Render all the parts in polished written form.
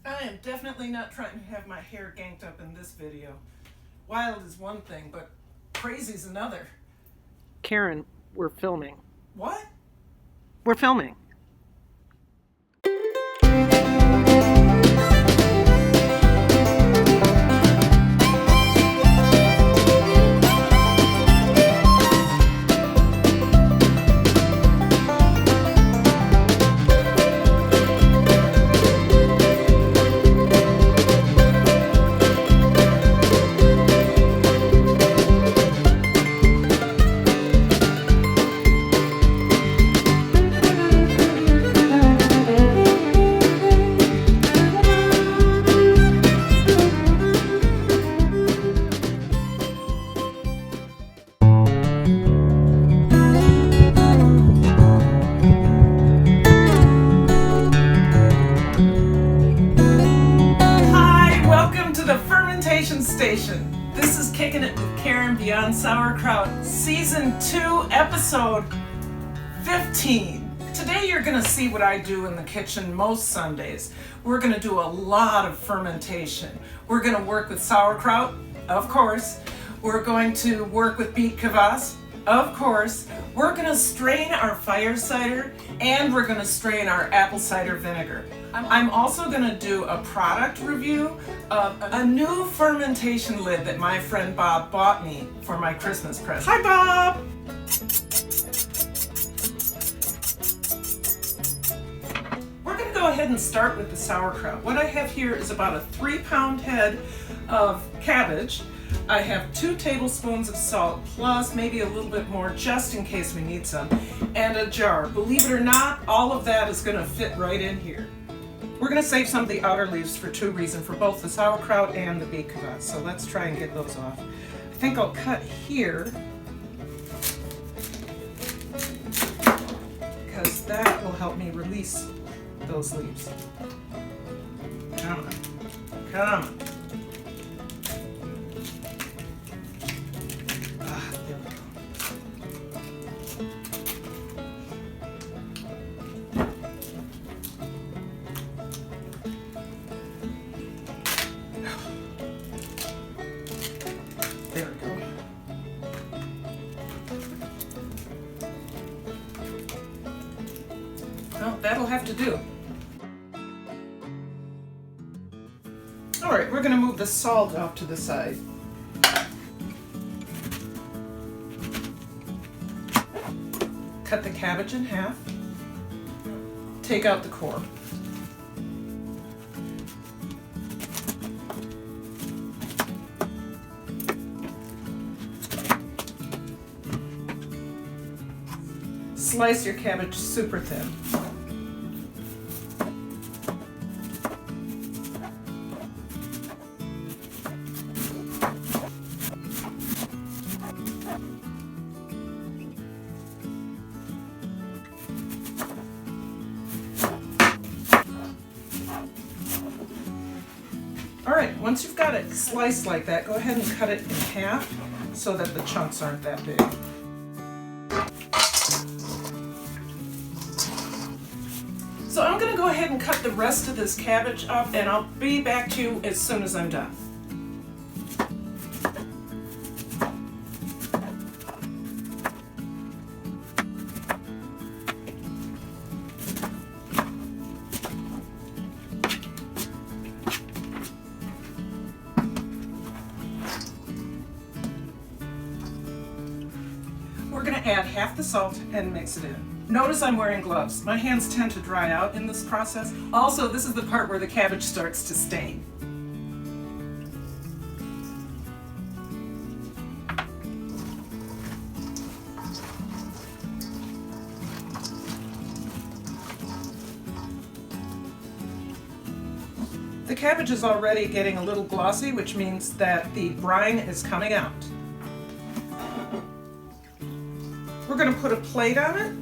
I am definitely not trying to have my hair ganked up in this video. Wild is one thing, but crazy's another. Karen, we're filming. What? We're filming. Fermentation Station. This is Kickin' It with Karen Beyond Sauerkraut, Season 2, Episode 15. Today you're going to see what I do in the kitchen most Sundays. We're going to do a lot of fermentation. We're going to work with sauerkraut, of course. We're going to work with Beet Kvass, of course. We're going to strain our fire cider, and we're going to strain our apple cider vinegar. I'm also going to do a product review of a new fermentation lid that my friend Bob bought me for my Christmas present. Hi, Bob! We're going to go ahead and start with the sauerkraut. What I have here is about a 3-pound head of cabbage. I have 2 tablespoons of salt, plus maybe a little bit more just in case we need some, and a jar. Believe it or not, all of that is going to fit right in here. We're going to save some of the outer leaves for 2 reasons, for both the sauerkraut and the Beet Kvass. So let's try and get those off. I think I'll cut here, because that will help me release those leaves. Come on, come on. There we go. Well, that'll have to do. All right, we're going to move the salt off to the side. Cut the cabbage in half. Take out the core. Slice your cabbage super thin. All right, once you've got it sliced like that, go ahead and cut it in half so that the chunks aren't that big. So I'm going to go ahead and cut the rest of this cabbage up, and I'll be back to you as soon as I'm done. We're going to add half the salt and mix it in. Notice I'm wearing gloves. My hands tend to dry out in this process. Also, this is the part where the cabbage starts to stain. The cabbage is already getting a little glossy, which means that the brine is coming out. We're going to put a plate on it.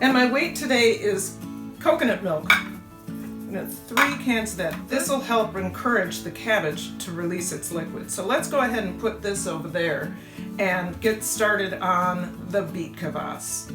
And my weight today is coconut milk. And it's 3 cans of that. This will help encourage the cabbage to release its liquid. So let's go ahead and put this over there and get started on the Beet Kvass.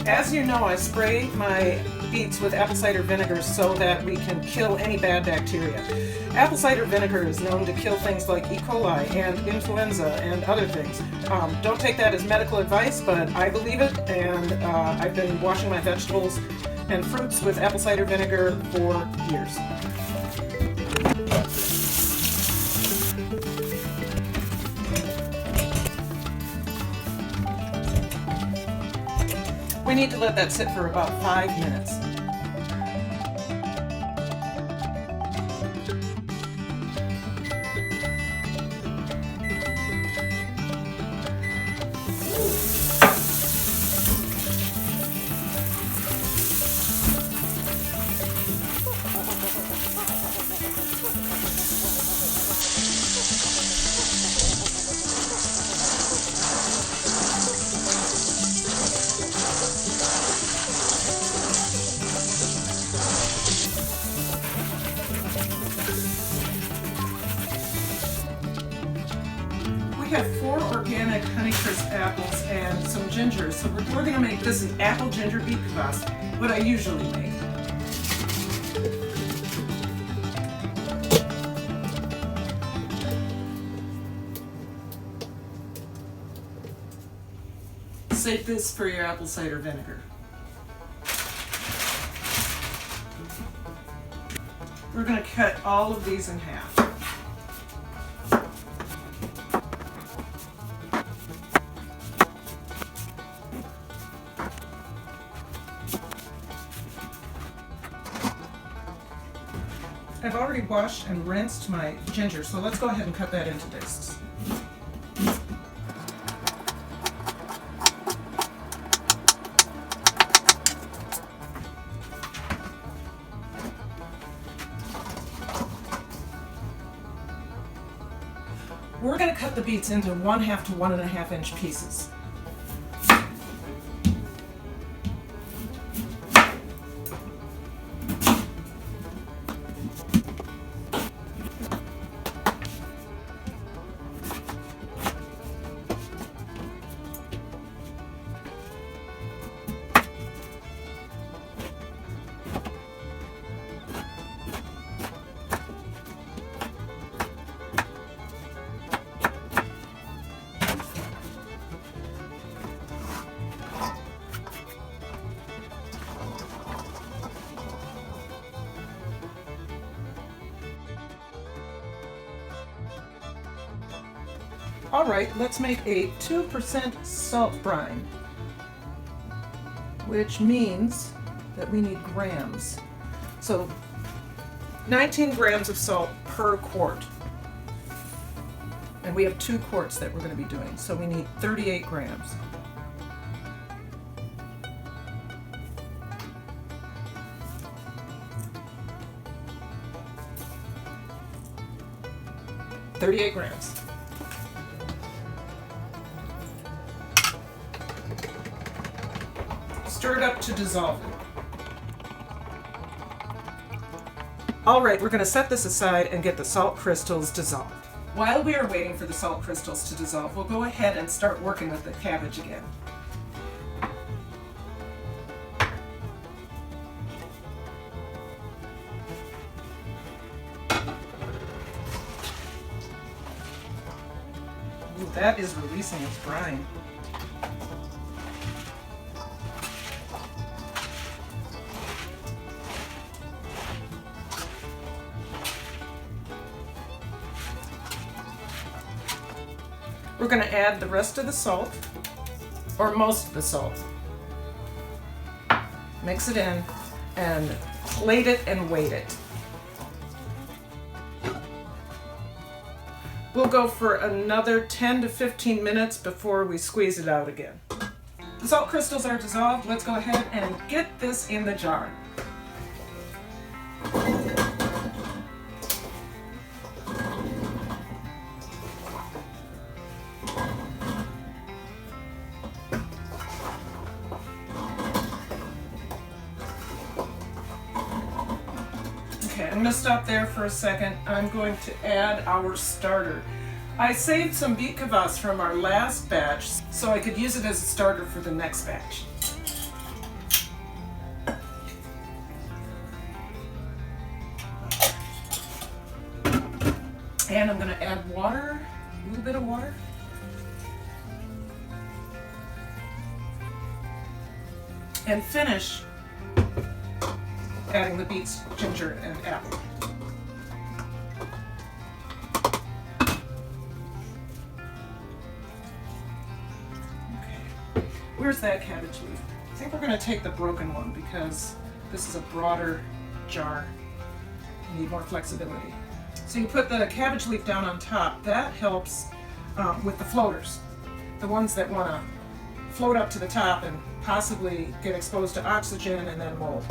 As you know, I spray my beets with apple cider vinegar so that we can kill any bad bacteria. Apple cider vinegar is known to kill things like E. coli and influenza and other things. Don't take that as medical advice, but I believe it, and I've been washing my vegetables and fruits with apple cider vinegar for years. We need to let that sit for about 5 minutes. We have 4 organic Honeycrisp apples and some ginger, so we're going to make this an apple ginger beet kvass, what I usually make. Save this for your apple cider vinegar. We're going to cut all of these in half. I've already washed and rinsed my ginger, so let's go ahead and cut that into discs. We're going to cut the beets into 1/2 to 1.5 inch pieces. All right, let's make a 2% salt brine, which means that we need grams. So 19 grams of salt per quart. And we have 2 quarts that we're going to be doing, so we need 38 grams. $38 grams. Stir it up to dissolve it. All right, we're going to set this aside and get the salt crystals dissolved. While we are waiting for the salt crystals to dissolve, we'll go ahead and start working with the cabbage again. Ooh, that is releasing its brine. We're going to add the rest of the salt, or most of the salt. Mix it in and plate it and weight it. We'll go for another 10 to 15 minutes before we squeeze it out again. The salt crystals are dissolved. Let's go ahead and get this in the jar. Okay, I'm going to stop there for a second. I'm going to add our starter. I saved some beet kvass from our last batch so I could use it as a starter for the next batch. And I'm going to add water, a little bit of water. And finish adding the beets, ginger, and apple. Okay, where's that cabbage leaf? I think we're going to take the broken one because this is a broader jar. You need more flexibility. So you put the cabbage leaf down on top. That helps with the floaters, the ones that want to float up to the top and possibly get exposed to oxygen and then mold.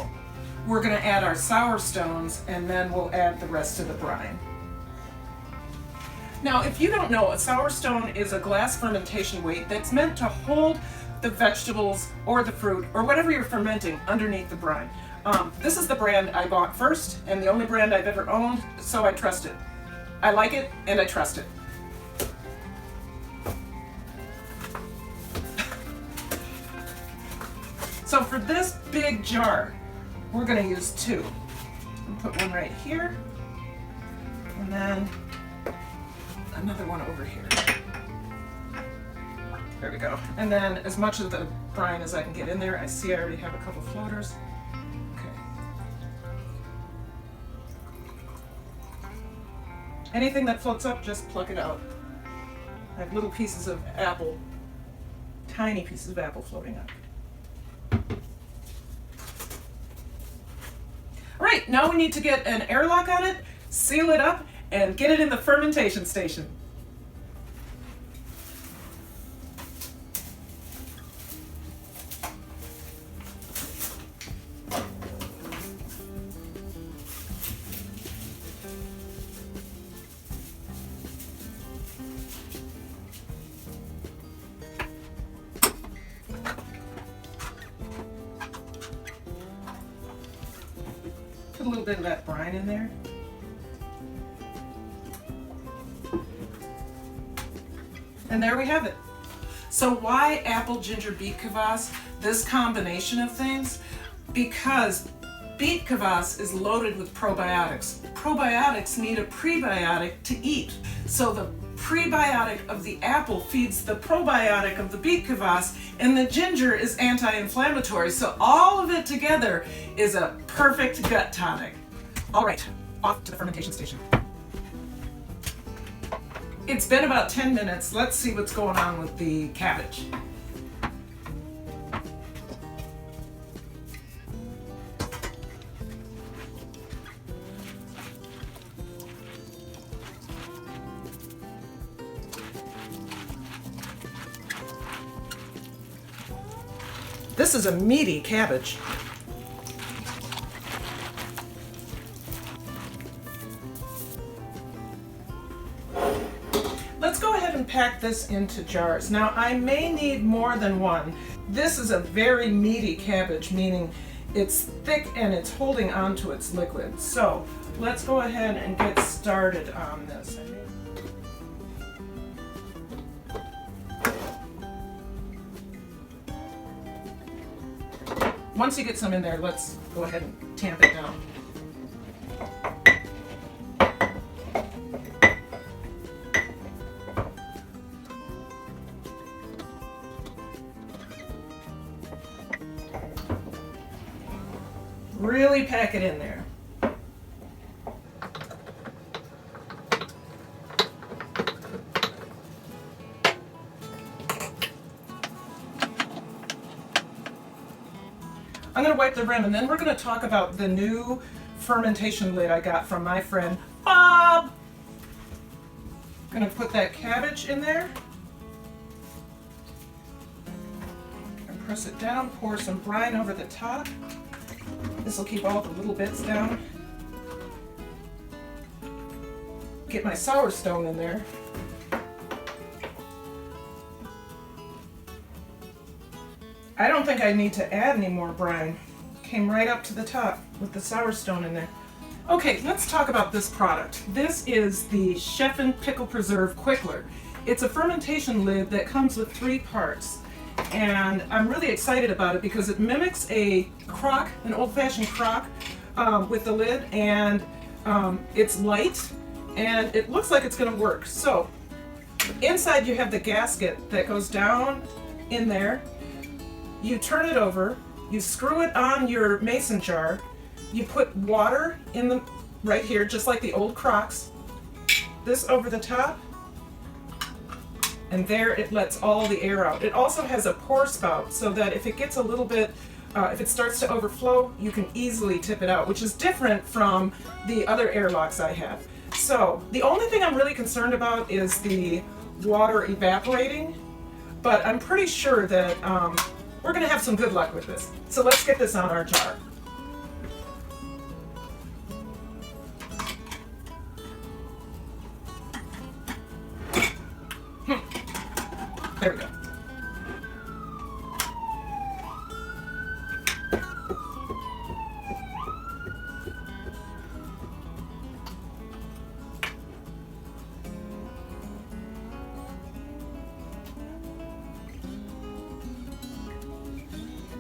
We're going to add our sour stones and then we'll add the rest of the brine. Now, if you don't know, a sour stone is a glass fermentation weight that's meant to hold the vegetables or the fruit or whatever you're fermenting underneath the brine. This is the brand I bought first and the only brand I've ever owned, so I trust it. I like it and I trust it. So for this big jar, we're going to use 2. I'll put one right here, and then another one over here. There we go. And then as much of the brine as I can get in there. I see I already have a couple floaters. Okay. Anything that floats up, just pluck it out. I have little pieces of apple, tiny pieces of apple floating up. All right, now we need to get an airlock on it, seal it up, and get it in the fermentation station. Put a little bit of that brine in there. And there we have it. So why apple, ginger, beet kvass? This combination of things? Because beet kvass is loaded with probiotics. Probiotics need a prebiotic to eat. So the prebiotic of the apple feeds the probiotic of the beet kvass, and the ginger is anti-inflammatory. So all of it together is a perfect gut tonic. All right, off to the fermentation station. It's been about 10 minutes. Let's see what's going on with the cabbage. This is a meaty cabbage. Let's go ahead and pack this into jars. Now, I may need more than one. This is a very meaty cabbage, meaning it's thick and it's holding onto its liquid. So let's go ahead and get started on this. Once you get some in there, let's go ahead and tamp it down. Really pack it in there. I'm going to wipe the rim, and then we're going to talk about the new fermentation lid I got from my friend Bob. I'm going to put that cabbage in there and press it down, pour some brine over the top. This will keep all the little bits down. Get my sour stone in there. I don't think I need to add any more brine. Came right up to the top with the sour stone in there. Okay, let's talk about this product. This is the Chefin Pickle Preserve Quickler. It's a fermentation lid that comes with 3 parts. And I'm really excited about it because it mimics a crock, an old-fashioned crock with the lid, and it's light and it looks like it's going to work. So inside you have the gasket that goes down in there. You turn it over, you screw it on your mason jar, you put water in the right here, just like the old crocks. This over the top, and there it lets all the air out. It also has a pour spout so that if it gets a little bit, if it starts to overflow, you can easily tip it out, which is different from the other airlocks I have. So the only thing I'm really concerned about is the water evaporating, but I'm pretty sure that we're going to have some good luck with this. So let's get this on our jar. There we go.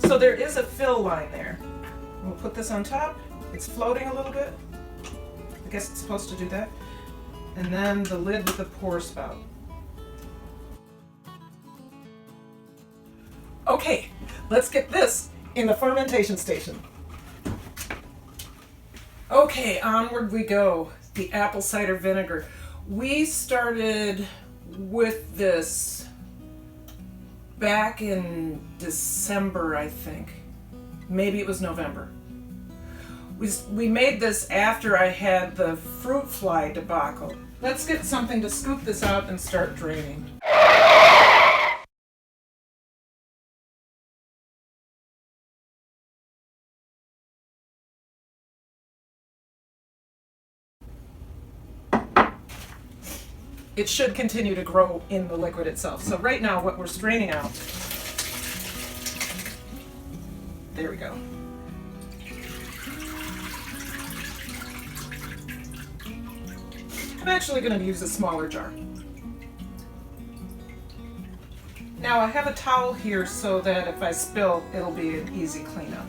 So there is a fill line there. We'll put this on top. It's floating a little bit. I guess it's supposed to do that. And then the lid with the pour spout. Okay, let's get this in the fermentation station. Okay, onward we go. The apple cider vinegar. We started with this back in December, I think. Maybe it was November. We made this after I had the fruit fly debacle. Let's get something to scoop this out and start draining. It should continue to grow in the liquid itself. So right now what we're straining out, there we go. I'm actually going to use a smaller jar. Now I have a towel here so that if I spill, it'll be an easy cleanup.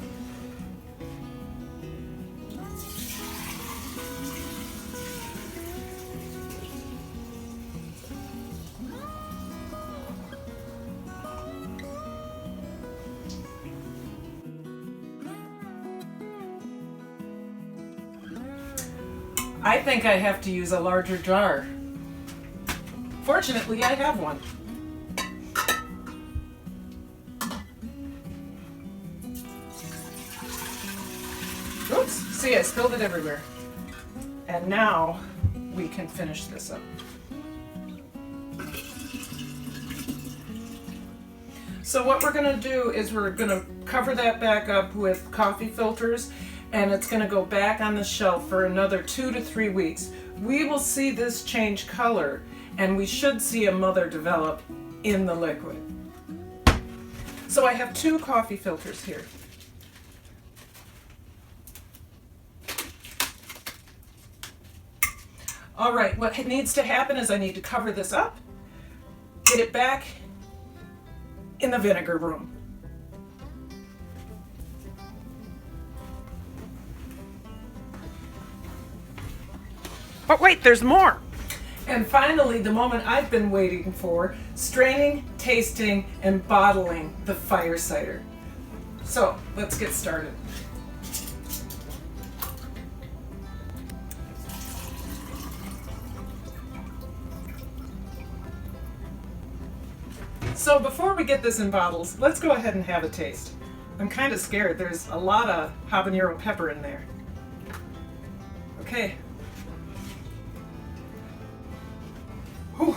I think I have to use a larger jar. Fortunately, I have one. Oops, see, I spilled it everywhere. And now we can finish this up. So what we're going to do is we're going to cover that back up with coffee filters, and it's going to go back on the shelf for another 2 to 3 weeks. We will see this change color, and we should see a mother develop in the liquid. So I have 2 coffee filters here. All right, what needs to happen is I need to cover this up, get it back in the vinegar room. But wait, there's more. And finally, the moment I've been waiting for, straining, tasting, and bottling the fire cider. So let's get started. So before we get this in bottles, let's go ahead and have a taste. I'm kind of scared. There's a lot of habanero pepper in there. Okay. Whew.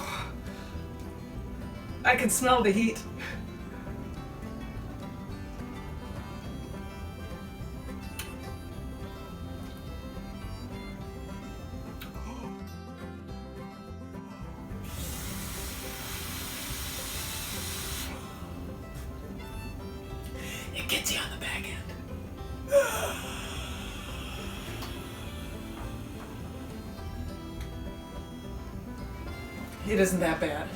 I can smell the heat. It gets you on the back end. It isn't that bad.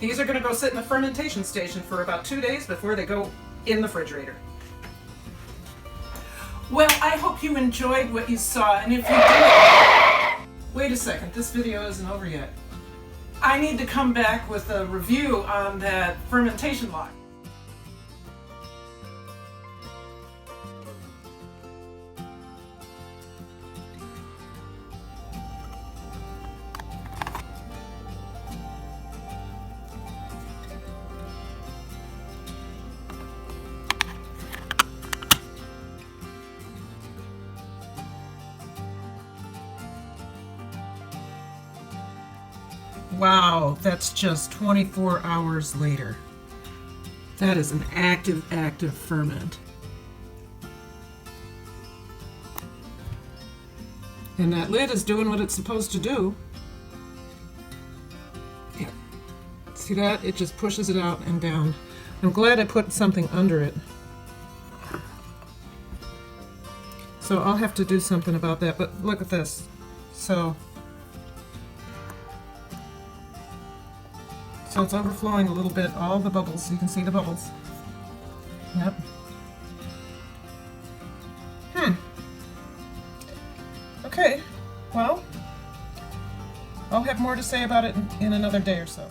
These are going to go sit in the fermentation station for about 2 days before they go in the refrigerator. Well, I hope you enjoyed what you saw, and if you did, wait a second, this video isn't over yet. I need to come back with a review on that fermentation log. Wow, that's just 24 hours later. That is an active ferment. And that lid is doing what it's supposed to do. Yeah. See that? It just pushes it out and down. I'm glad I put something under it. So I'll have to do something about that, but look at this. So it's overflowing a little bit, all the bubbles. You can see the bubbles. Yep. Okay, well, I'll have more to say about it in another day or so.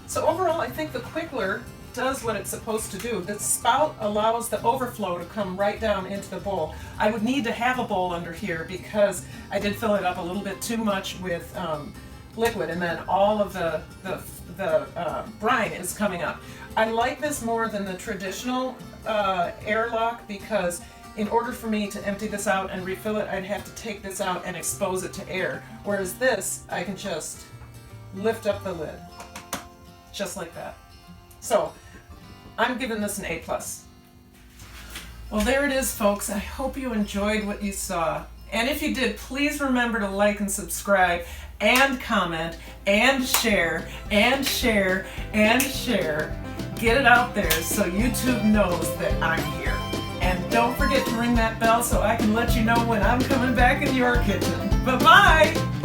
So overall, I think the Quickler does what it's supposed to do. The spout allows the overflow to come right down into the bowl. I would need to have a bowl under here because I did fill it up a little bit too much with liquid, and then all of the brine is coming up. I like this more than the traditional airlock because in order for me to empty this out and refill it, I'd have to take this out and expose it to air. Whereas this, I can just lift up the lid, just like that. So I'm giving this an A+. Well, there it is, folks. I hope you enjoyed what you saw. And if you did, please remember to like and subscribe and comment and share and share and share. Get it out there so YouTube knows that I'm here. And don't forget to ring that bell so I can let you know when I'm coming back in your kitchen. Bye-bye!